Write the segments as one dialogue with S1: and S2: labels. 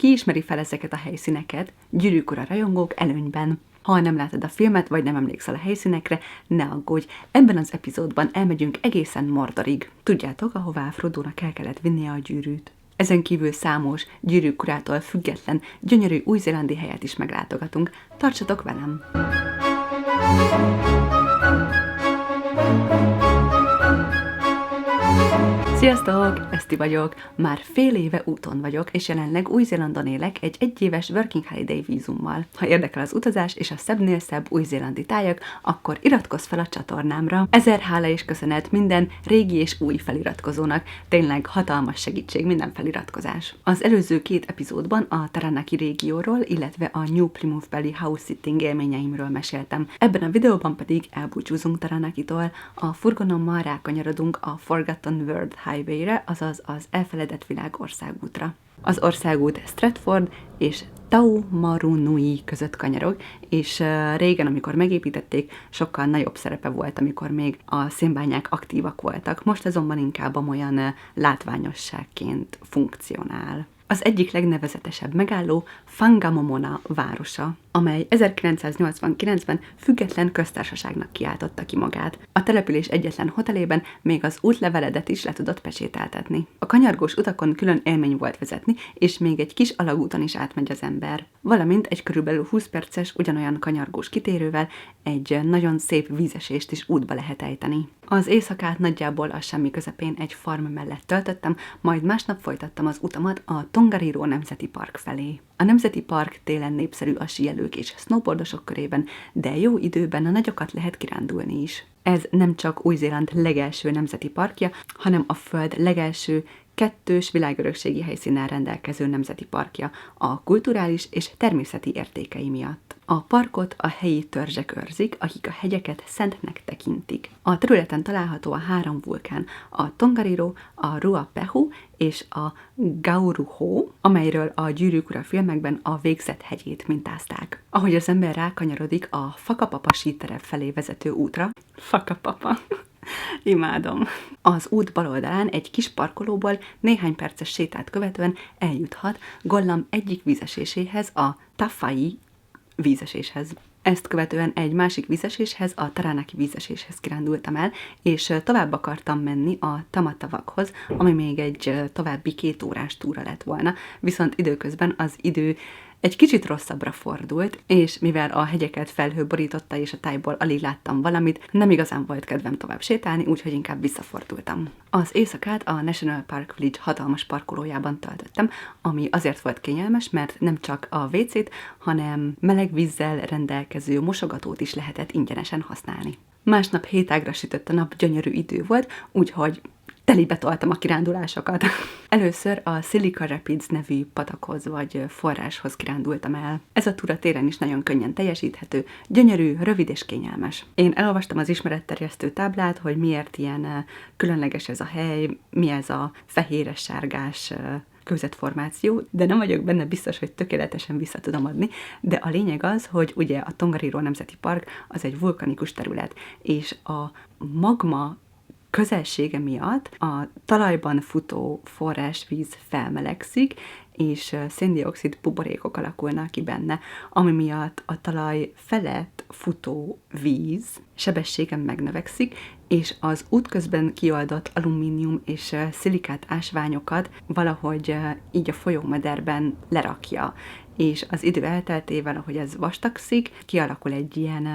S1: Ki ismeri fel ezeket a helyszíneket? Gyűrűk ura rajongók előnyben. Ha nem látod a filmet, vagy nem emlékszel a helyszínekre, ne aggódj, ebben az epizódban elmegyünk egészen Mordorig. Tudjátok, ahová Frodónak el kellett vinnie a gyűrűt. Ezen kívül számos Gyűrűk urától független, gyönyörű új-zélandi helyet is meglátogatunk. Tartsatok velem! Sziasztok! Eszti vagyok. Már fél éve úton vagyok, és jelenleg Új-Zélandon élek egy egyéves Working Holiday vízummal. Ha érdekel az utazás és a szebbnél szebb új-zélandi tájak, akkor iratkozz fel a csatornámra. Ezer hála és köszönet minden régi és új feliratkozónak. Tényleg hatalmas segítség minden feliratkozás. Az előző 2 epizódban a Taranaki régióról, illetve a New Plymouth-beli house sitting élményeimről meséltem. Ebben a videóban pedig elbúcsúzunk Taranakitól, a furgonommal rákanyarodunk a Forgotten World Highway-re, azaz az elfeledett világ országútra. Az országút Stratford és Taumarunui között kanyarog, és régen, amikor megépítették, sokkal nagyobb szerepe volt, amikor még a szénbányák aktívak voltak. Most azonban inkább olyan látványosságként funkcionál. Az egyik legnevezetesebb megálló Fangamomona városa, amely 1989-ben független köztársaságnak kiáltotta ki magát. A település egyetlen hotelében még az útleveledet is le tudott pecsételtetni. A kanyargós utakon külön élmény volt vezetni, és még egy kis alagúton is átmegy az ember. Valamint egy körülbelül 20 perces ugyanolyan kanyargós kitérővel egy nagyon szép vízesést is útba lehet ejteni. Az éjszakát nagyjából a semmi közepén egy farm mellett töltöttem, majd másnap folytattam az utamat a Tongariro Nemzeti Park felé. A Nemzeti Park télen népszerű a síelők és snowboardosok körében, de jó időben a nagyokat lehet kirándulni is. Ez nem csak Új-Zéland legelső nemzeti parkja, hanem a föld legelső 2 világörökségi helyszínnel rendelkező nemzeti parkja a kulturális és természeti értékei miatt. A parkot a helyi törzsek őrzik, akik a hegyeket szentnek tekintik. A területen található a 3 vulkán, a Tongariro, a Ruapehu és a Gauruho, amelyről a Gyűrűk ura filmekben a végzett hegyét mintázták. Ahogy az ember rákanyarodik a Fakapapa síterep felé vezető útra, Fakapapa, imádom. Az út bal oldalán egy kis parkolóból néhány perces sétát követően eljuthat Gollam egyik vízeséséhez, a Tafai vízeséshez. Ezt követően egy másik vízeséshez, a Taranaki vízeséshez kirándultam el, és tovább akartam menni a Tamatavakhoz, ami még egy további 2 órás túra lett volna, viszont időközben az idő egy kicsit rosszabbra fordult, és mivel a hegyeket felhő borította és a tájból alig láttam valamit, nem igazán volt kedvem tovább sétálni, úgyhogy inkább visszafordultam. Az éjszakát a National Park Village hatalmas parkolójában töltöttem, ami azért volt kényelmes, mert nem csak a WC-t, hanem meleg vízzel rendelkező mosogatót is lehetett ingyenesen használni. Másnap hétágra sütött a nap, gyönyörű idő volt, úgyhogy telibe toltam a kirándulásokat. Először a Silica Rapids nevű patakhoz vagy forráshoz kirándultam el. Ez a túra télen is nagyon könnyen teljesíthető, gyönyörű, rövid és kényelmes. Én elolvastam az ismeretterjesztő táblát, hogy miért ilyen különleges ez a hely, mi ez a fehéres-sárgás kőzetformáció, de nem vagyok benne biztos, hogy tökéletesen vissza tudom adni, de a lényeg az, hogy ugye a Tongariro Nemzeti Park az egy vulkanikus terület, és a magma közelsége miatt a talajban futó forrásvíz felmelegszik, és széndioxid buborékok alakulnak ki benne, ami miatt a talaj felett futó víz sebességen megnövekszik, és az útközben kioldott alumínium és szilikát ásványokat valahogy így a folyómederben lerakja. És az idő elteltével, ahogy ez vastagszik, kialakul egy ilyen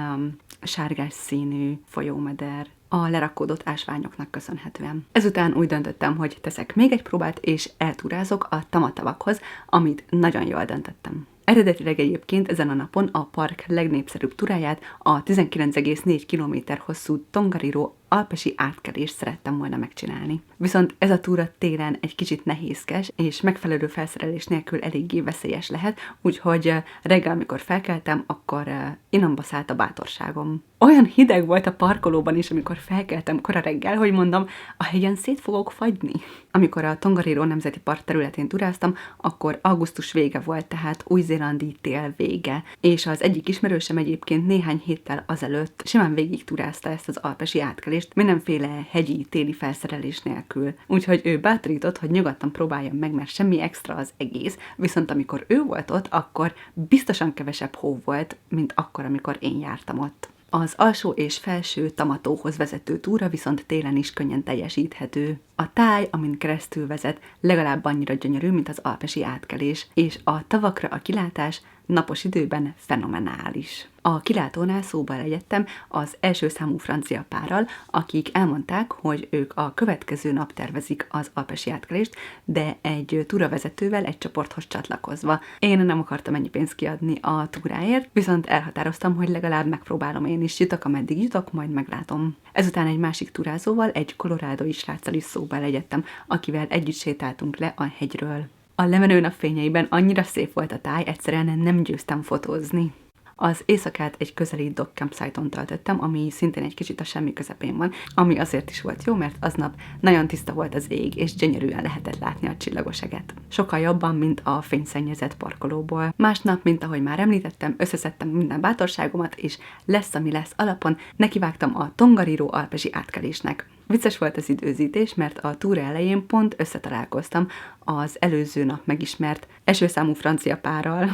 S1: sárgás színű folyómeder a lerakódott ásványoknak köszönhetően. Ezután úgy döntöttem, hogy teszek még egy próbát, és eltúrázok a Tamatavakhoz, amit nagyon jól döntöttem. Eredetileg egyébként ezen a napon a park legnépszerűbb túráját, a 19,4 km hosszú Tongariro alpesi átkelést szerettem volna megcsinálni. Viszont ez a túra télen egy kicsit nehézkes, és megfelelő felszerelés nélkül eléggé veszélyes lehet, úgyhogy reggel, amikor felkeltem, akkor inamba szállt a bátorságom. Olyan hideg volt a parkolóban is, amikor felkeltem kora reggel, hogy mondom, a hegyen szét fogok fagyni. Amikor a Tongariro Nemzeti Park területén turáztam, akkor augusztus vége volt, tehát új-zélandi tél vége, és az egyik ismerősem egyébként néhány héttel azelőtt simán végig turázta ezt az alpesi átkelést, mindenféle hegyi téli felszerelés nélkül. Úgyhogy ő bátorított, hogy nyugodtan próbáljam meg, mert semmi extra az egész, viszont amikor ő volt ott, akkor biztosan kevesebb hó volt, mint akkor, amikor én jártam ott. Az alsó és felső Tamatóhoz vezető túra viszont télen is könnyen teljesíthető. A táj, amin keresztül vezet, legalább annyira gyönyörű, mint az alpesi átkelés, és a tavakra a kilátás napos időben fenomenális. A kilátónál szóba legyettem az első számú francia párral, akik elmondták, hogy ők a következő nap tervezik az alpesi átkelést, de egy túravezetővel egy csoporthoz csatlakozva. Én nem akartam ennyi pénzt kiadni a túráért, viszont elhatároztam, hogy legalább megpróbálom én is, jutok, ameddig jutok, majd meglátom. Ezután egy másik túrázóval, egy kolorádói sráccal is szóba legyettem, akivel együtt sétáltunk le a hegyről. A lemenő napfényeiben annyira szép volt a táj, egyszerűen nem győztem fotózni. Az éjszakát egy közeli dog campsite-on töltöttem, ami szintén egy kicsit a semmi közepén van, ami azért is volt jó, mert aznap nagyon tiszta volt az ég, és gyönyörűen lehetett látni a csillagos eget. Sokkal jobban, mint a fényszennyezett parkolóból. Másnap, mint ahogy már említettem, összeszedtem minden bátorságomat, és lesz, ami lesz alapon, nekivágtam a Tongariro alpesi átkelésnek. Vicces volt az időzítés, mert a túra elején pont összetalálkoztam az előző nap megismert elsőszámú francia párral,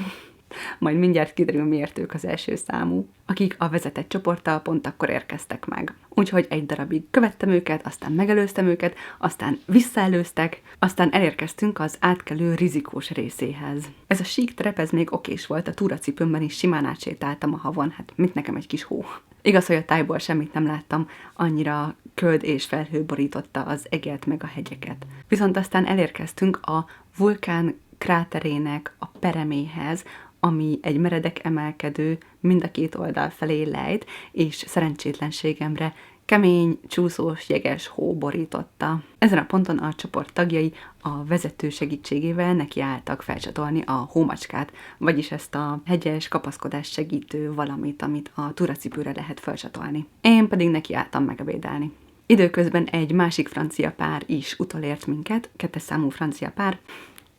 S1: majd mindjárt kiderül, miért ők az első számú, akik a vezetett csoporttal pont akkor érkeztek meg. Úgyhogy egy darabig követtem őket, aztán megelőztem őket, aztán visszaelőztek, aztán elérkeztünk az átkelő rizikós részéhez. Ez a sík terep, ez még okés volt, a túracipőmben is simán átsétáltam a havon, hát mit nekem egy kis hó. Igaz, hogy a tájból semmit nem láttam, annyira köd és felhő borította az eget meg a hegyeket. Viszont aztán elérkeztünk a vulkán kráterének a pereméhez, ami egy meredek emelkedő, mind a két oldal felé lejt, és szerencsétlenségemre kemény, csúszós, jeges hó borította. Ezen a ponton a csoport tagjai a vezető segítségével nekiálltak felcsatolni a hómacskát, vagyis ezt a hegyes kapaszkodást segítő valamit, amit a túracipőre lehet felcsatolni. Én pedig nekiálltam megebédelni. Időközben egy másik francia pár is utolért minket, kettes számú francia pár,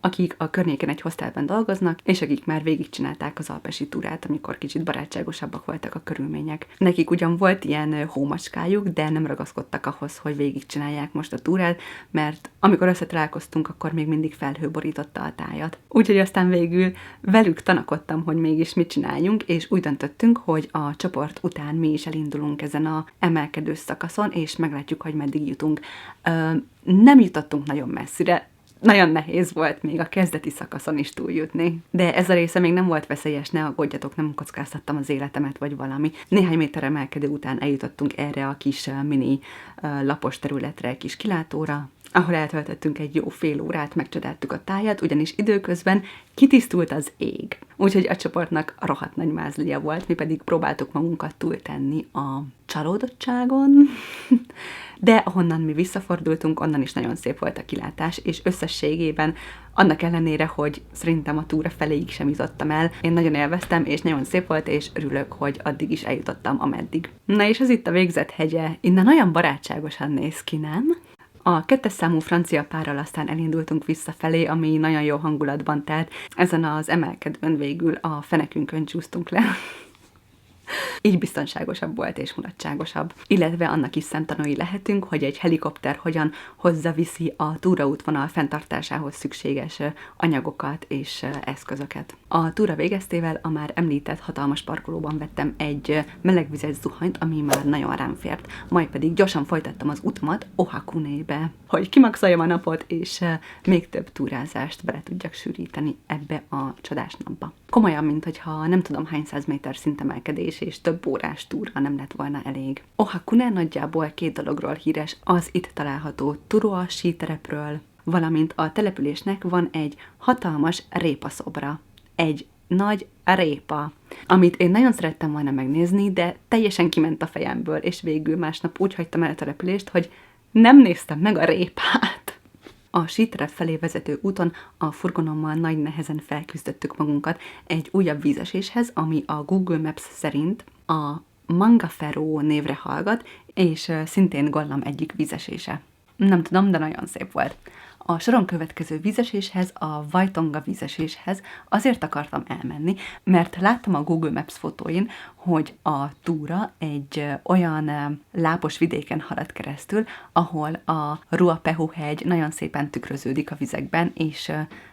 S1: akik a környéken egy hostelben dolgoznak, és akik már végigcsinálták az alpesi túrát, amikor kicsit barátságosabbak voltak a körülmények. Nekik ugyan volt ilyen hómacskájuk, de nem ragaszkodtak ahhoz, hogy végigcsinálják most a túrát, mert amikor összetalálkoztunk, akkor még mindig felhő borította a tájat. Úgyhogy aztán végül velük tanakodtam, hogy mégis mit csináljunk, és úgy döntöttünk, hogy a csoport után mi is elindulunk ezen a emelkedő szakaszon, és meglátjuk, hogy meddig jutunk. Nem jutottunk nagyon messzire, nagyon nehéz volt még a kezdeti szakaszon is túljutni. De ez a része még nem volt veszélyes, ne aggódjatok, nem kockáztattam az életemet vagy valami. Néhány méter emelkedő után eljutottunk erre a kis mini lapos területre, kis kilátóra, ahol eltöltöttünk egy jó fél órát, megcsodáltuk a tájat, ugyanis időközben kitisztult az ég. Úgyhogy a csoportnak rohadt nagy mázlia volt, mi pedig próbáltuk magunkat túltenni a csalódottságon, de ahonnan mi visszafordultunk, onnan is nagyon szép volt a kilátás, és összességében annak ellenére, hogy szerintem a túra feléig sem jutottam el, én nagyon élveztem, és nagyon szép volt, és örülök, hogy addig is eljutottam, ameddig. Na és ez itt a végzett hegye, innen olyan barátságosan néz ki, nem? A kettes számú francia párral aztán elindultunk visszafelé, ami nagyon jó hangulatban telt. Ezen az emelkedőn végül a fenekünkön csúsztunk le. Így biztonságosabb volt és mulatságosabb. Illetve annak is szemtanúi lehetünk, hogy egy helikopter hogyan hozzaviszi a túraútvonal fenntartásához szükséges anyagokat és eszközöket. A túra végeztével a már említett hatalmas parkolóban vettem egy melegvizes zuhanyt, ami már nagyon rám fért. Majd pedig gyorsan folytattam az utamat Ohakunébe, hogy kimaxoljam a napot, és még több túrázást bele tudjak sűríteni ebbe a csodás napba. Komolyan, mint hogyha nem tudom hány száz méter szintemelkedés és több órás túra nem lett volna elég. Ohakune nagyjából két dologról híres, az itt található Turoa síterepről, valamint a településnek van egy hatalmas répaszobra. Egy nagy répa, amit én nagyon szerettem volna megnézni, de teljesen kiment a fejemből, és végül másnap úgy hagytam el a települést, hogy nem néztem meg a répát. A síterep felé vezető úton a furgonommal nagy nehezen felküzdöttük magunkat egy újabb vízeséshez, ami a Google Maps szerint a Mangafero névre hallgat, és szintén Gollam egyik vízesése. Nem tudom, de nagyon szép volt. A soron következő vízeséshez, a Waitonga vízeséshez azért akartam elmenni, mert láttam a Google Maps fotóin, hogy a túra egy olyan lápos vidéken halad keresztül, ahol a Ruapehu hegy nagyon szépen tükröződik a vizekben, és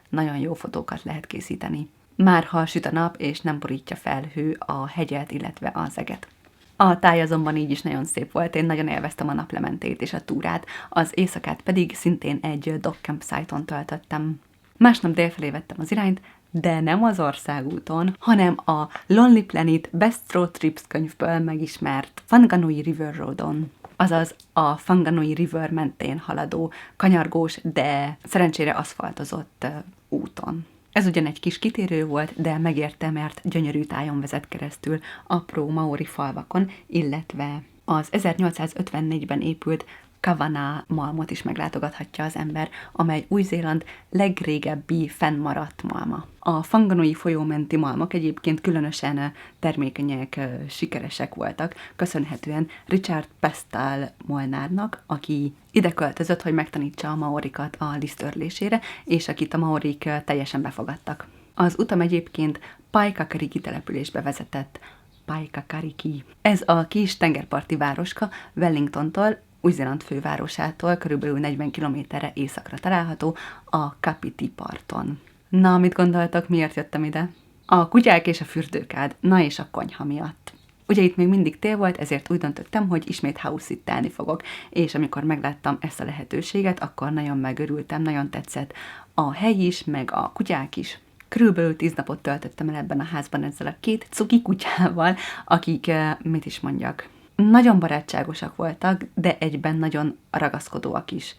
S1: nagyon jó fotókat lehet készíteni. Már ha süt a nap, és nem borítja felhő a hegyet, illetve az eget. A táj azonban így is nagyon szép volt, én nagyon élveztem a naplementét és a túrát, az éjszakát pedig szintén egy dog campsite-on töltöttem. Másnap délfelé vettem az irányt, de nem az országúton, hanem a Lonely Planet Best Road Trips könyvből megismert Whanganui River Roadon. Azaz a Whanganui River mentén haladó, kanyargós, de szerencsére aszfaltozott úton. Ez ugyan egy kis kitérő volt, de megérte, mert gyönyörű tájon vezet keresztül apró maori falvakon, illetve az 1854-ben épült Kavanagh malmot is meglátogathatja az ember, amely Új-Zéland legrégebbi fennmaradt malma. A Whanganui folyó menti malmok egyébként különösen termékenyek, sikeresek voltak, köszönhetően Richard Pestall molnárnak, aki ide költözött, hogy megtanítsa a maorikat a lisztörlésére, és akit a maorik teljesen befogadtak. Az utam egyébként Paikakariki településbe vezetett. Paikakariki. Ez a kis tengerparti városka Wellingtontól, Új-Zéland fővárosától körülbelül 40 kilométerre északra található a Kapiti parton. Na, mit gondoltak, miért jöttem ide? A kutyák és a fürdőkád, na és a konyha miatt. Ugye itt még mindig tél volt, ezért úgy döntöttem, hogy ismét house-sittelni fogok, és amikor megláttam ezt a lehetőséget, akkor nagyon megörültem, nagyon tetszett a hely is, meg a kutyák is. Körülbelül 10 napot töltöttem el ebben a házban ezzel a 2 cuki kutyával, akik, mit is mondjak, nagyon barátságosak voltak, de egyben nagyon ragaszkodóak is.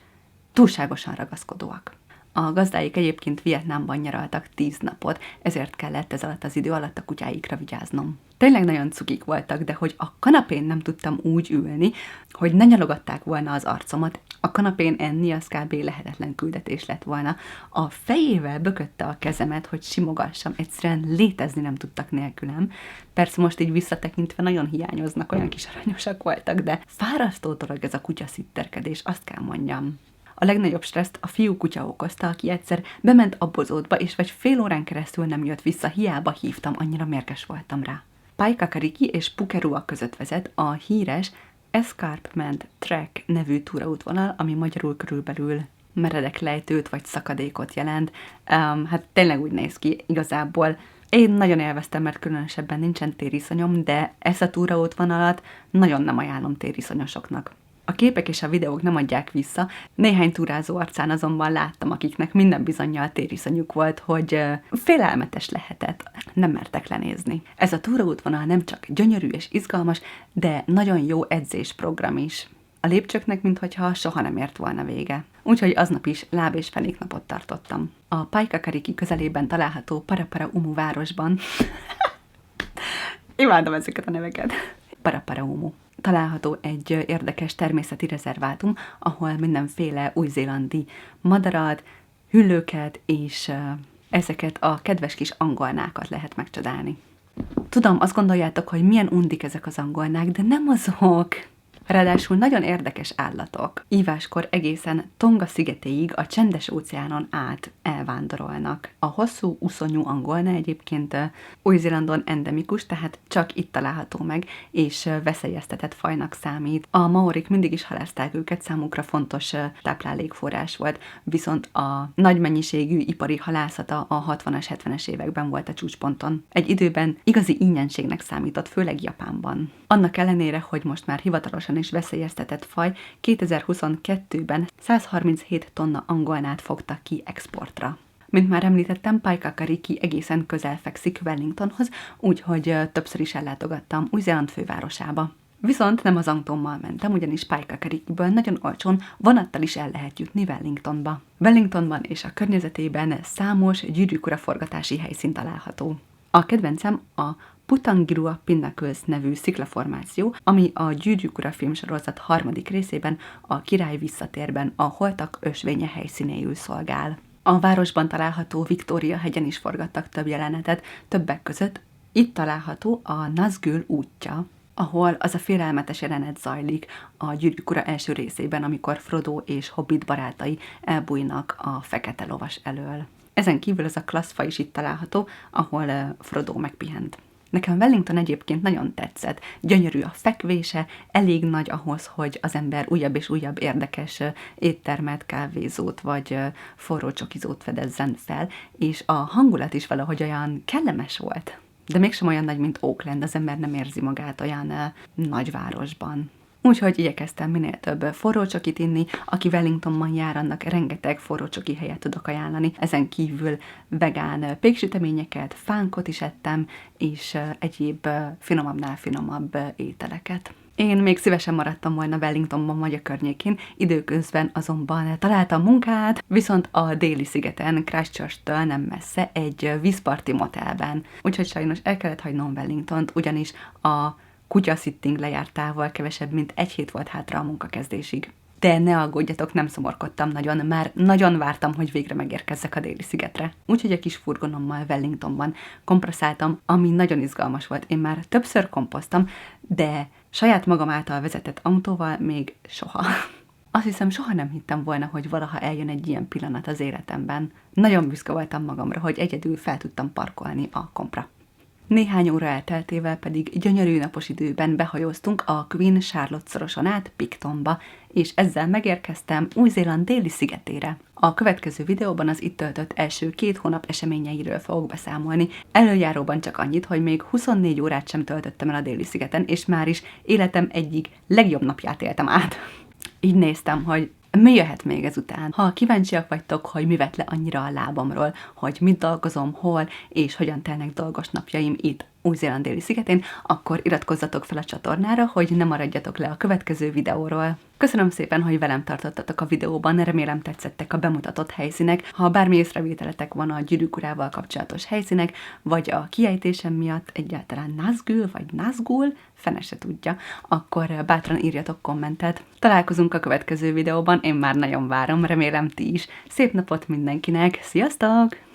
S1: Túlságosan ragaszkodóak. A gazdáik egyébként Vietnámban nyaraltak 10 napot, ezért kellett ez alatt az idő alatt a kutyáikra vigyáznom. Tényleg nagyon cukik voltak, de hogy a kanapén nem tudtam úgy ülni, hogy ne nyalogatták volna az arcomat. A kanapén enni az kb. Lehetetlen küldetés lett volna. A fejével bökötte a kezemet, hogy simogassam, egyszerűen létezni nem tudtak nélkülem. Persze most így visszatekintve nagyon hiányoznak, olyan kis aranyosak voltak, de fárasztó dolog ez a kutyaszitterkedés, azt kell mondjam. A legnagyobb stresszt a fiú kutya okozta, aki egyszer bement a bozótba, és vagy fél órán keresztül nem jött vissza, hiába hívtam, annyira mérges voltam rá. Paikakariki és Pukerua között vezet a híres Escarpment Track nevű túraútvonal, ami magyarul körülbelül meredek lejtőt vagy szakadékot jelent. Hát tényleg úgy néz ki igazából. Én nagyon élveztem, mert különösebben nincsen tériszonyom, de ezt a túraútvonalat nagyon nem ajánlom tériszonyosoknak. A képek és a videók nem adják vissza, néhány túrázó arcán azonban láttam, akiknek minden bizonnyal tériszonyuk volt, hogy félelmetes lehetett, nem mertek lenézni. Ez a túraútvonal nem csak gyönyörű és izgalmas, de nagyon jó edzésprogram is. A lépcsőknek, minthogyha soha nem ért volna vége. Úgyhogy aznap is láb- és fenéknapot tartottam. A Paikakariki közelében található Paraparaumu városban imádom ezeket a neveket. Paraparaumu. Található egy érdekes természeti rezervátum, ahol mindenféle új-zélandi madarat, hüllőket és ezeket a kedves kis angolnákat lehet megcsodálni. Tudom, azt gondoljátok, hogy milyen undik ezek az angolnák, de nem azok! Ráadásul nagyon érdekes állatok. Íváskor egészen Tonga szigetéig a Csendes-óceánon át elvándorolnak. A hosszú uszonyú angolna egyébként Új-Zélandon endemikus, tehát csak itt található meg, és veszélyeztetett fajnak számít. A maorik mindig is halázták őket, számukra fontos táplálékforrás volt, viszont a nagy mennyiségű ipari halászata a 60-as, 70-es években volt a csúcsponton. Egy időben igazi ingyenségnek számított, főleg Japánban. Annak ellenére, hogy most már hivatalosan is veszélyeztetett faj, 2022-ben 137 tonna angolnát fogtak ki exportra. Mint már említettem, Paikakariki egészen közel fekszik Wellingtonhoz, úgyhogy többször is ellátogattam Új-Zéland fővárosába. Viszont nem az autómmal mentem, ugyanis Paikakarikiből nagyon olcsón vonattal is el lehet jutni Wellingtonba. Wellingtonban és a környezetében számos gyűrűkura forgatási helyszín található. A kedvencem a Putangirua Pinnacles nevű sziklaformáció, ami a Gyűrűk Ura filmsorozat 3. részében, a Király visszatérben a holtak ösvénye helyszínéül szolgál. A városban található Victoria hegyen is forgattak több jelenetet, többek között itt található a Nazgul útja. ahol az a félelmetes jelenet zajlik a Gyűrűk ura első részében, amikor Frodo és Hobbit barátai elbújnak a fekete lovas elől. Ezen kívül ez a klasszfa is itt található, ahol Frodo megpihent. Nekem Wellington egyébként nagyon tetszett. Gyönyörű a fekvése, elég nagy ahhoz, hogy az ember újabb és újabb érdekes éttermet, kávézót vagy forró csokizót fedezzen fel, és a hangulat is valahogy olyan kellemes volt. De mégsem olyan nagy, mint Auckland, az ember nem érzi magát olyan nagyvárosban. Úgyhogy igyekeztem minél több forrócsokit inni, aki Wellingtonban jár, annak rengeteg forrócsoki helyet tudok ajánlani. Ezen kívül vegán péksüteményeket, fánkot is ettem, és egyéb finomabbnál finomabb ételeket. Én még szívesen maradtam volna Wellingtonban vagy a környékén, időközben azonban találtam munkát, viszont a déli szigeten, Christchurch-től nem messze, egy vízparti motelben. Úgyhogy sajnos el kellett hagynom Wellingtont, ugyanis a kutyaszitting lejártával kevesebb, mint egy hét volt hátra a munkakezdésig. De ne aggódjatok, nem szomorkodtam nagyon, már nagyon vártam, hogy végre megérkezzek a déli szigetre. Úgyhogy a kis furgonommal Wellingtonban kompresszáltam, ami nagyon izgalmas volt. Én már többször kompoztam, de saját magam által vezetett autóval még soha. Azt hiszem, soha nem hittem volna, hogy valaha eljön egy ilyen pillanat az életemben. Nagyon büszke voltam magamra, hogy egyedül fel tudtam parkolni a kompra. Néhány óra elteltével pedig gyönyörű napos időben behajóztunk a Queen Charlotte szoroson át Pictonba, és ezzel megérkeztem Új-Zéland déli szigetére. A következő videóban az itt töltött első 2 hónap eseményeiről fogok beszámolni. Előjáróban csak annyit, hogy még 24 órát sem töltöttem el a déli szigeten, és már is életem egyik legjobb napját éltem át. Így néztem, hogy mi jöhet még ezután? Ha kíváncsiak vagytok, hogy mi vett le annyira a lábamról, hogy mit dolgozom, hol, és hogyan telnek dolgos napjaim itt Új-Zéland déli szigetén, akkor iratkozzatok fel a csatornára, hogy ne maradjatok le a következő videóról. Köszönöm szépen, hogy velem tartottatok a videóban, remélem tetszettek a bemutatott helyszínek. Ha bármi észrevételetek van a Gyűrűk urával kapcsolatos helyszínek, vagy a kiejtésem miatt egyáltalán Nazgul vagy Nazgul, fene se tudja, akkor bátran írjatok kommentet. Találkozunk a következő videóban, én már nagyon várom, remélem ti is. Szép napot mindenkinek, sziasztok!